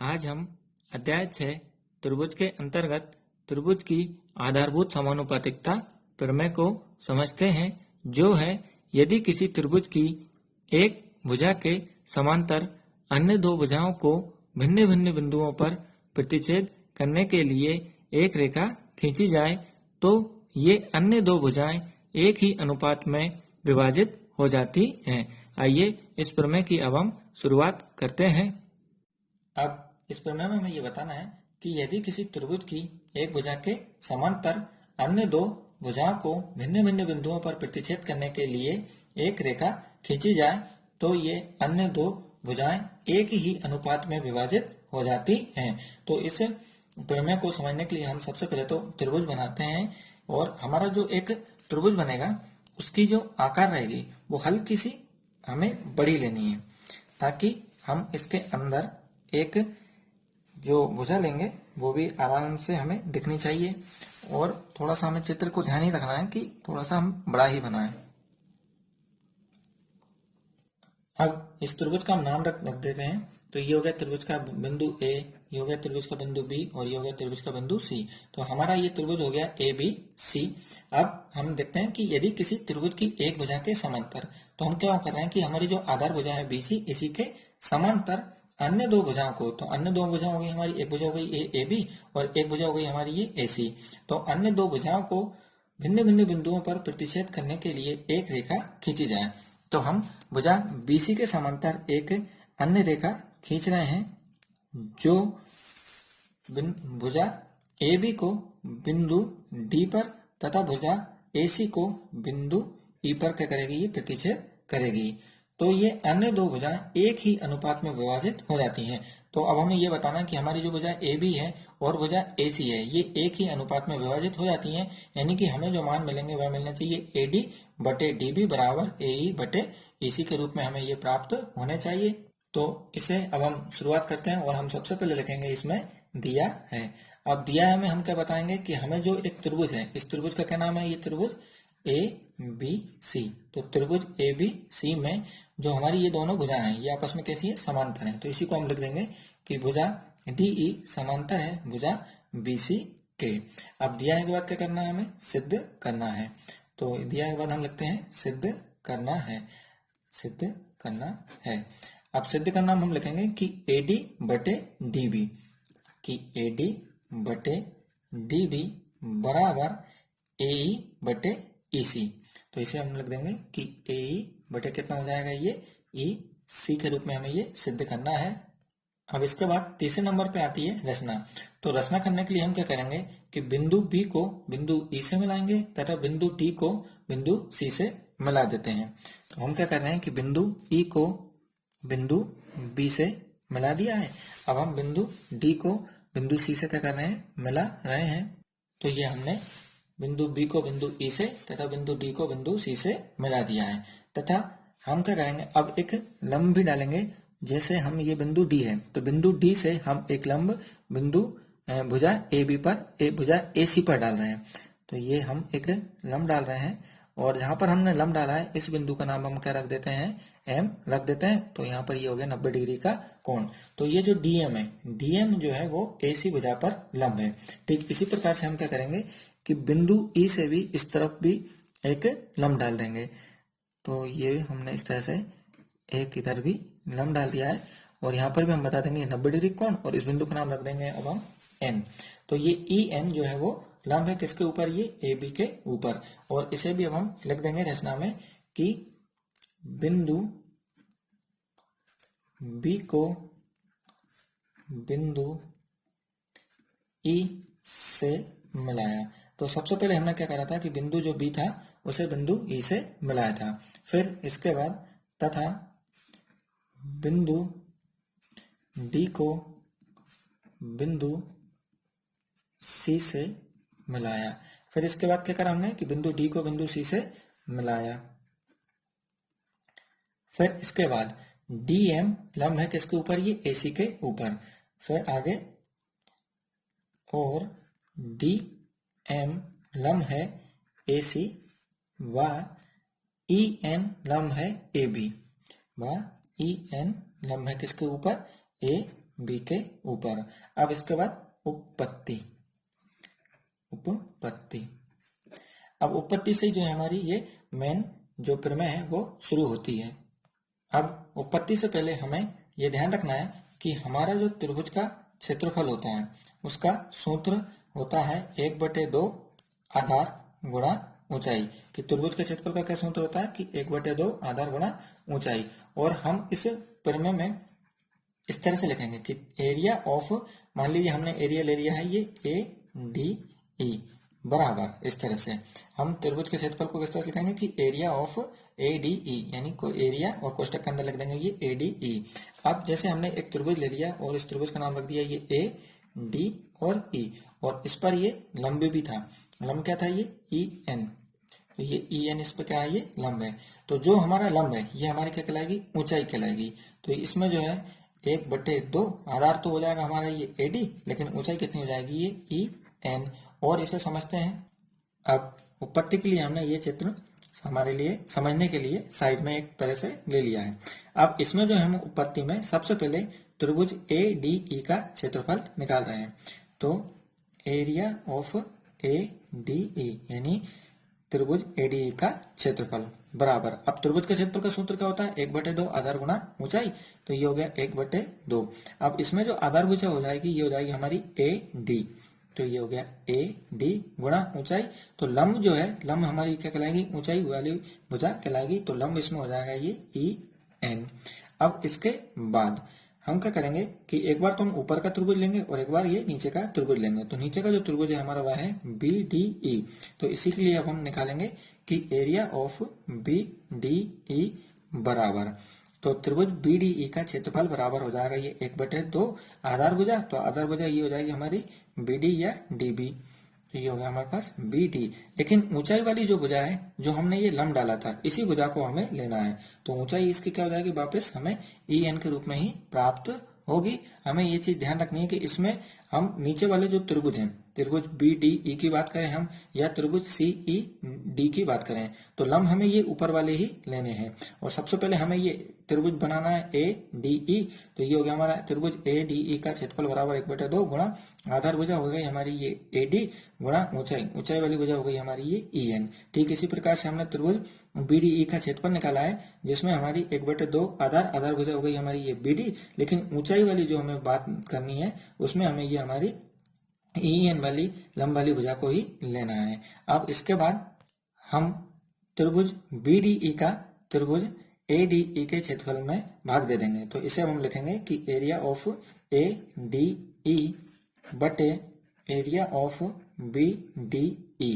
आज हम अध्याय 6 त्रिभुज के अंतर्गत त्रिभुज की आधारभूत समानुपातिकता प्रमेय को समझते हैं, जो है यदि किसी त्रिभुज की एक भुजा के समांतर अन्य दो भुजाओं को भिन्न भिन्न बिंदुओं पर प्रतिच्छेद करने के लिए एक रेखा खींची जाए तो ये अन्य दो भुजाएं एक ही अनुपात में विभाजित हो जाती हैं। आइए इस प्रमेय की अब हम शुरुआत करते हैं। अब इस प्रमेय में हमें ये बताना है कि यदि किसी त्रिभुज की एक भुजा के समांतर अन्य दो भुजाओं को भिन्न भिन्न बिंदुओं पर प्रतिच्छेद करने के लिए एक रेखा खींची जाए तो ये अन्य दो भुजाएं एक ही अनुपात में विभाजित हो जाती हैं। तो इस प्रमेय को समझने के लिए हम सबसे पहले तो त्रिभुज बनाते हैं और हमारा जो एक त्रिभुज बनेगा उसकी जो आकार रहेगी वो हल्की सी हमें बड़ी लेनी है, ताकि हम इसके अंदर एक जो भुजा लेंगे वो भी आराम से हमें दिखनी चाहिए। और थोड़ा सा हमें चित्र को ध्यान ही रखना है कि थोड़ा सा हम बड़ा ही बनाएं। अब इस त्रिभुज का हम नाम रख देते हैं। तो ये हो गया त्रिभुज का बिंदु ए, ये हो गया त्रिभुज का बिंदु बी और ये हो गया त्रिभुज का बिंदु सी। तो हमारा ये त्रिभुज हो गया ए बी सी। अब हम देखते हैं कि यदि किसी त्रिभुज की एक भुजा के समांतर, तो हम क्या कर रहे हैं कि हमारी जो आधार भुजा है बी सी, इसी के समांतर अन्य दो भुजाओं को, तो अन्य दो भुजा हो गई हमारी, एक भुजा हो गई ए बी और एक भुजा हो गई हमारी ये ए सी। तो अन्य दो भुजाओं को भिन्न भिन्न बिंदुओं पर प्रतिच्छेद करने के लिए एक रेखा खींची जाए। तो हम भुजा बीसी के समांतर एक अन्य रेखा खींच रहे हैं जो भुजा ए बी को बिंदु डी पर तथा भुजा ए सी को बिंदु ई पर क्या करेगी, ये प्रतिच्छेद करेगी। तो ये अन्य दो भुजाएं एक ही अनुपात में विभाजित हो जाती हैं। तो अब हमें ये बताना है कि हमारी जो भुजा ए बी है और भुजा ए सी है ये एक ही अनुपात में विभाजित हो जाती हैं, यानी कि हमें जो मान मिलेंगे वह मिलना चाहिए ए डी बटे डी बी बराबर ए ई बटे ई सी के रूप में हमें ये प्राप्त होने चाहिए। तो इसे अब हम शुरुआत करते हैं और हम सबसे पहले लिखेंगे इसमें दिया है। अब दिया है हमें, हम क्या बताएंगे कि हमें जो एक त्रिभुज है, इस त्रिभुज का क्या नाम है, ये त्रिभुज ए बी सी। तो त्रिभुज ए बी सी में जो हमारी ये दोनों भुजाएं हैं ये आपस में कैसी है, समांतर है। तो इसी को हम लिख देंगे कि भुजा डी ई समांतर है भुजा बी सी के। अब दिया है के बाद क्या करना है, हमें सिद्ध करना है। तो दिया है के बाद हम लिखते हैं सिद्ध करना है, सिद्ध करना है। अब सिद्ध करना हम लिखेंगे कि ए डी बटे डी बी, कि ए डी बटे डी बी बराबर ए ई बटे ई सी। तो इसे हम लिख देंगे कि ए ई बटे कितना हो जाएगा, ये ई सी के रूप में हमें ये सिद्ध करना है। अब इसके बाद तीसरे नंबर पे आती है रचना। तो रचना करने के लिए हम क्या करेंगे कि बिंदु बी को बिंदु ई से मिलाएंगे तथा बिंदु डी को बिंदु सी से मिला देते हैं। तो हम क्या कर रहे हैं कि बिंदु ई को बिंदु बी से मिला दिया है। अब हम बिंदु डी को बिंदु सी से क्या कर रहे हैं, मिला रहे हैं। तो ये हमने बिंदु बी को बिंदु ई से तथा बिंदु डी को बिंदु सी से मिला दिया है। तथा हम क्या करेंगे, अब एक लंब भी डालेंगे। जैसे हम ये बिंदु डी है तो बिंदु डी से हम एक लंब बिंदु भुजा ए बी पर भुजा ए सी पर डाल रहे हैं। तो ये हम एक लंब डाल रहे हैं और जहां पर हमने लंब डाला है इस बिंदु का नाम हम क्या रख देते हैं, एम रख देते हैं। तो यहाँ पर ये हो गया 90 डिग्री का कोण। तो ये जो डीएम है, डीएम जो है वो ए सी भुजा पर लंब है। ठीक इसी प्रकार से हम क्या करेंगे कि बिंदु ई से भी इस तरफ भी एक लंब डाल देंगे। तो ये हमने इस तरह से एक इधर भी लंब डाल दिया है और यहाँ पर भी हम बता देंगे 90 डिग्री कोण और इस बिंदु का नाम रख देंगे अब हम एन। तो ये ई एन जो है वो लंब है किसके ऊपर, ये ए बी के ऊपर। और इसे भी अब हम लिख देंगे रचना में कि बिंदु बी को बिंदु ई से मिलाया। तो सबसे पहले हमने क्या करा था कि बिंदु जो बी था उसे बिंदु ई से मिलाया था। फिर इसके बाद तथा बिंदु डी को बिंदु सी से मिलाया। फिर इसके बाद क्या करा हमने कि बिंदु डी को बिंदु सी से मिलाया। फिर इसके बाद डी एम लंब है किसके ऊपर, ये ए सी के ऊपर। फिर आगे और डी एम लंब है ए सी व ई एन लंब है ए बी, व ई एन लंब है किसके ऊपर, ए बी के ऊपर। अब इसके बाद उपपत्ति। अब उपपत्ति से जो है हमारी ये मेन जो प्रमेय है वो शुरू होती है। अब उपपत्ति से पहले हमें ये ध्यान रखना है कि हमारा जो त्रिभुज का क्षेत्रफल होता है उसका सूत्र होता है 1/2 आधार गुणा ऊंचाई। कि त्रिभुज के क्षेत्रफल का क्या सूत्र होता है कि 1/2 आधार गुणा ऊंचाई। और हम इस प्रमेय में इस तरह से लिखेंगे कि एरिया ऑफ, मान लीजिए हमने एरिया ले लिया है ये ADE बराबर, इस तरह से हम त्रिभुज के क्षेत्रफल को किस तरह से लिखेंगे कि एरिया ऑफ ADE, यानी को एरिया और कोष्टक के अंदर लिख देंगे ये ADE। अब जैसे हमने एक त्रिभुज ले लिया और इस त्रिभुज का नाम रख दिया ये AD और E, और इस पर ये लंब भी था। लंब क्या था ये EN, तो ये EN इस पर क्या है ये लंब है। तो जो हमारा लंब है ये हमारी क्या कहलाएगी ऊंचाई कहलाएगी। तो इसमें जो है 1/2 आधार तो हो जाएगा हमारा ये AD, लेकिन ऊंचाई कितनी हो जाएगी ये EN। और इसे समझते हैं। अब उपपत्ति के लिए हमने ये चित्र हमारे लिए समझने के लिए साइड में एक तरह से ले लिया है। अब इसमें जो हम उपपत्ति में सबसे पहले त्रिभुज ADE का क्षेत्रफल निकाल रहे हैं। तो एरिया ऑफ ADE यानी त्रिभुज ADE का क्षेत्रफल बराबर, अब त्रिभुज के क्षेत्रफल का सूत्र क्या होता है 1/2 आधार गुणा ऊंचाई। तो ये हो गया 1/2। अब इसमें जो आधार भुजा हो जाएगी ये हो जाएगी हमारी AD, तो ये हो गया AD गुणा ऊंचाई। तो लंब जो है, लंब हमारी क्या कहलाएगी ऊंचाई वाली भुजा कहलाएगी। तो लंब इसमें हो जाएगा ये EN। अब इसके बाद हम क्या करेंगे कि एक बार तो हम ऊपर का त्रिभुज लेंगे और एक बार ये नीचे का त्रिभुज लेंगे। तो नीचे का जो त्रिभुज है हमारा वह है BDE। तो इसी के लिए अब हम निकालेंगे कि एरिया ऑफ BDE बराबर, तो त्रिभुज BDE का क्षेत्रफल बराबर हो जाएगा ये 1/2 आधार भुजा। तो आधार भुजा ये हो जाएगी हमारी BD या DB। तो ये हो गया हमारे पास BD। लेकिन ऊंचाई वाली जो भुजा है जो हमने ये लंब डाला था इसी भुजा को हमें लेना है। तो ऊंचाई इसकी क्या हो जाएगी वापस हमें EN के रूप में ही प्राप्त होगी। हमें ये चीज ध्यान रखनी है कि इसमें हम नीचे वाले जो त्रिभुज हैं, त्रिभुज BDE की बात करें हम या त्रिभुज CED की बात करें, तो लंब हमें ये ऊपर वाले ही लेने हैं। और सबसे पहले हमें ये त्रिभुज बनाना है ADE। तो ये हो गया हमारा त्रिभुज ADE का क्षेत्रफल बराबर 1/2 गुणा आधार भुजा हो गई हमारी ये AD गुणा ऊंचाई, ऊंचाई वाली भुजा हो गई हमारी ये EN। ठीक इसी प्रकार से हमने त्रिभुज BDE का क्षेत्रफल निकाला है जिसमें हमारी 1/2 आधार भुजा हो गई हमारी ये BD। लेकिन ऊंचाई वाली जो हमें बात करनी है उसमें हमें ये हमारी EN वाली लंब वाली भुजा को ही लेना है। अब इसके बाद हम त्रिभुज BDE का त्रिभुज ADE के क्षेत्रफल में भाग दे देंगे। तो इसे हम लिखेंगे कि एरिया ऑफ ADE बटे एरिया ऑफ BDE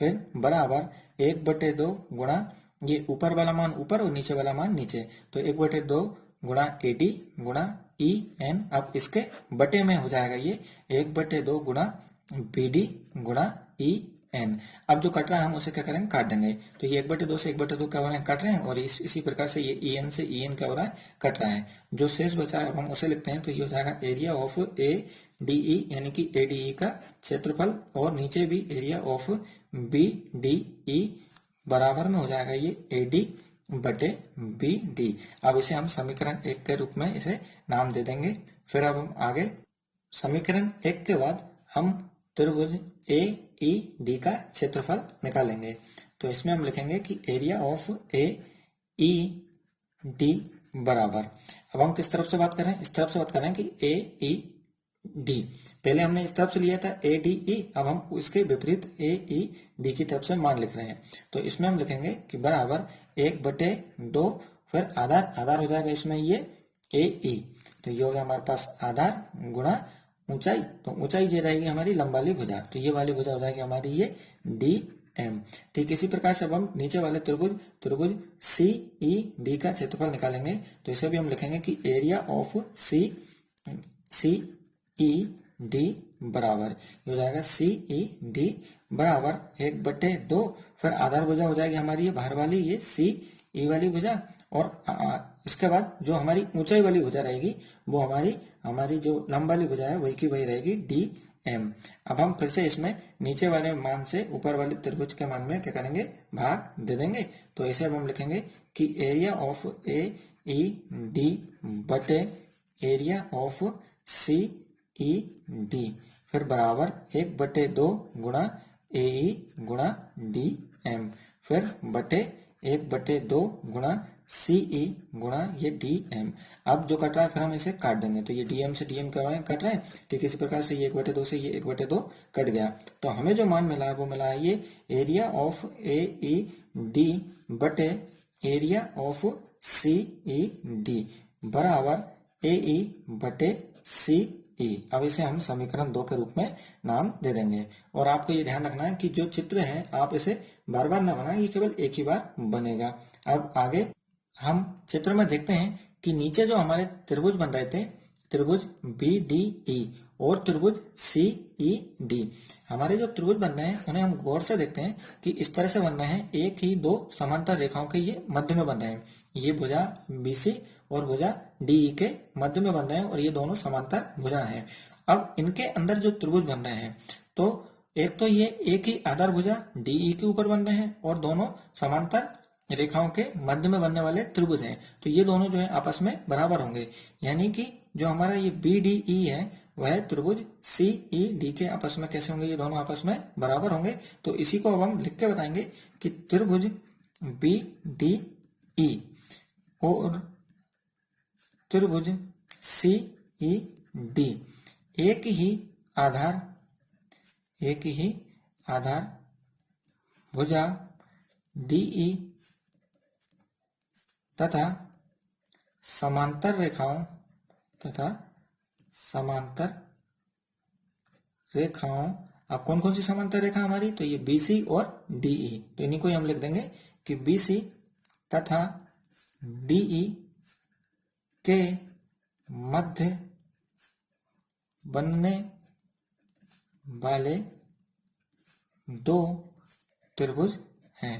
फिर बराबर 1/2 गुणा ये ऊपर वाला मान ऊपर और नीचे वाला मान नीचे। तो 1/2 गुणा AD गुणा EN। अब इसके बटे में हो जाएगा ये 1/2 गुणा BD गुणा EN। अब जो कट रहा है हम उसे क्या करेंगे काट देंगे। तो ये 1/2 से 1/2 क्या हो रहा है कट रहे हैं, और इसी प्रकार से ये EN से EN क्या हो रहा है कट रहा है। जो शेष बचा है अब हम उसे लिखते हैं। तो ये हो जाएगा एरिया ऑफ ADE यानी कि ADE का क्षेत्रफल, और नीचे भी एरिया ऑफ BDE बराबर में हो जाएगा ये AD बटे BD। अब इसे हम समीकरण 1 के रूप में इसे नाम दे देंगे। फिर अब हम आगे समीकरण 1 के बाद हम त्रिभुज AED का क्षेत्रफल निकालेंगे। तो इसमें हम लिखेंगे कि एरिया ऑफ AED बराबर, अब हम किस तरफ से बात कर रहे हैं, इस तरफ से बात कर रहे हैं कि AED। पहले हमने इस तरफ से लिया था ADE, अब हम इसके विपरीत AED की तरफ से मान लिख रहे हैं। तो इसमें हम लिखेंगे कि बराबर 1/2 फिर आधार हो जाएगा इसमें ये AE। तो ये हो गया हमारे पास आधार गुणा ऊंचाई। तो ऊंचाई जो रहेगी हमारी लंब वाली भुजा, तो ये वाली भुजा हो जाएगी हमारी ये DM। ठीक इसी प्रकार से अब हम नीचे वाले त्रिभुज CED का क्षेत्रफल निकालेंगे। तो इसे भी हम लिखेंगे कि एरिया ऑफ CED बराबर हो जाएगा CED बराबर 1/2 फिर आधार भुजा हो जाएगी हमारी ये बाहर वाली ये CE वाली भुजा, और इसके बाद जो हमारी ऊंचाई वाली भुजा रहेगी वो हमारी जो लंब वाली भुजा है वही की वही रहेगी DM। अब हम फिर से इसमें नीचे वाले मान से ऊपर वाले त्रिभुज के मान में क्या करेंगे भाग दे देंगे। तो इसे अब हम लिखेंगे कि एरिया ऑफ AED बटे area of C E D, फिर बराबर 1/2 गुणा ए ई गुणा डी एम, फिर बटे 1/2 गुणा सी ई गुणा ये डी एम। अब जो कट रहा है फिर हम इसे काट देंगे, तो ये डी एम से डी एम कट रहा है, ठीक इसी प्रकार से ये 1/2 से ये 1/2 कट गया। तो हमें जो मान मिला है वो मिला है ये area of A E D बटे area of C E D बराबर ए ई बटे सी ई। अब इसे हम समीकरण 2 के रूप में नाम दे देंगे। और आपको ये ध्यान रखना है कि जो चित्र है आप इसे बार बार ना बनाएं, ये केवल एक ही बार बनेगा। अब आगे हम चित्र में देखते हैं कि नीचे जो हमारे त्रिभुज बन रहे थे, त्रिभुज बी डी ई और त्रिभुज सी ई डी, हमारे जो त्रिभुज बन रहे हैं उन्हें हम गौर से देखते हैं कि इस तरह से बन रहे हैं, एक ही दो समांतर रेखाओं के ये मध्य में बन रहे हैं। ये भुजा बीसी और भुजा डीई के मध्य में बन रहे हैं और ये दोनों समांतर भुजा हैं। अब इनके अंदर जो त्रिभुज बन रहे हैं, तो एक तो ये एक ही आधार भुजा डीई के ऊपर बन रहे हैं और दोनों समांतर रेखाओं के मध्य में बनने वाले त्रिभुज हैं, तो ये दोनों जो है आपस में बराबर होंगे। यानी कि जो हमारा ये बी डी ई है वह त्रिभुज सी ई डी के आपस में कैसे होंगे, ये दोनों आपस में बराबर होंगे। तो इसी को अब हम लिख के बताएंगे कि त्रिभुज बी डी ई और त्रिभुज सी ई डी एक ही आधार भुजा डीई तथा समांतर रेखाओं अब कौन कौन सी समांतर रेखा हमारी, तो ये बीसी और डीई, तो इन्हीं को हम लिख देंगे कि बीसी तथा डीई के मध्य बनने वाले दो त्रिभुज हैं।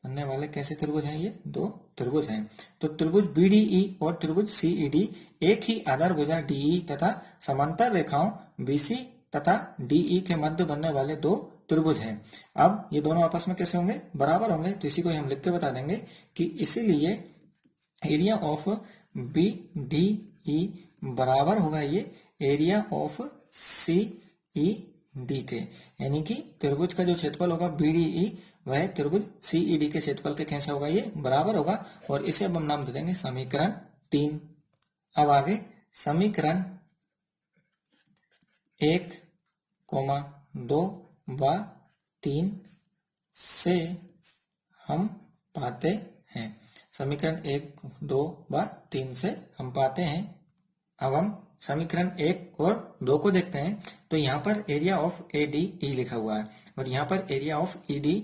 बनने वाले कैसे त्रिभुज हैं, ये दो त्रिभुज हैं। तो त्रिभुज बीडीई और त्रिभुज सीईडी एक ही आधार भुजा डीई तथा समांतर रेखाओं बीसी तथा डीई के मध्य बनने वाले दो त्रिभुज हैं। अब ये दोनों आपस में कैसे होंगे, बराबर होंगे। तो इसी को हम लिख के बता देंगे कि इसीलिए area of B D E बराबर होगा ये area of C E D के, यानी कि त्रिभुज का जो क्षेत्रफल होगा बीडीई वह त्रिभुज सीईडी के क्षेत्रफल के कैसे होगा, ये बराबर होगा। और इसे अब हम नाम दे देंगे समीकरण 3। अब आगे समीकरण 1, 2 व 3 से हम पाते हैं, समीकरण 1, 2 व 3 से हम पाते हैं। अब हम समीकरण 1 और 2 को देखते हैं। तो यहाँ पर area of A D E लिखा हुआ है और यहाँ पर area of E D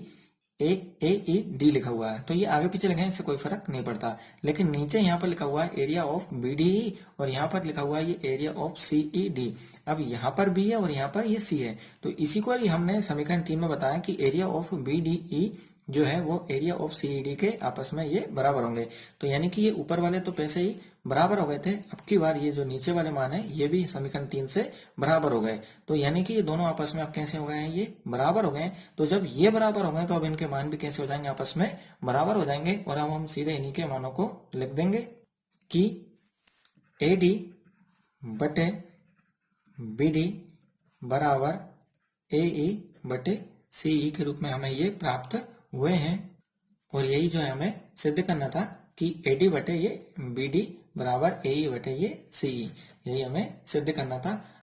A E D लिखा हुआ है, तो ये आगे पीछे लिखे हैं इससे कोई फर्क नहीं पड़ता। लेकिन नीचे यहाँ पर लिखा हुआ है area of B D E और यहाँ पर लिखा हुआ है ये area of C E D. अब यहाँ पर बी है और यहाँ पर ये सी है, तो इसी को हमने समीकरण 3 में बताया कि area of B D E जो है वो एरिया ऑफ सीईडी के आपस में ये बराबर होंगे। तो यानी कि ये ऊपर वाले तो पैसे ही बराबर हो गए थे, अब की बार ये जो नीचे वाले मान है ये भी समीकरण 3 से बराबर हो गए। तो यानी कि ये दोनों आपस में अब कैसे हो गए हैं, ये बराबर हो गए। तो जब ये बराबर हो गए तो अब इनके मान भी कैसे हो जाएंगे, आपस में बराबर हो जाएंगे। और अब हम सीधे इन्हीं के मानों को लिख देंगे कि ए डी बटे बी डी बराबर ए ई बटे सी ई के रूप में हमें ये प्राप्त हुए हैं। और यही जो है हमें सिद्ध करना था कि एडी बटे ये बी डी बराबर ए ई बटे ये सी ई, यही हमें सिद्ध करना था।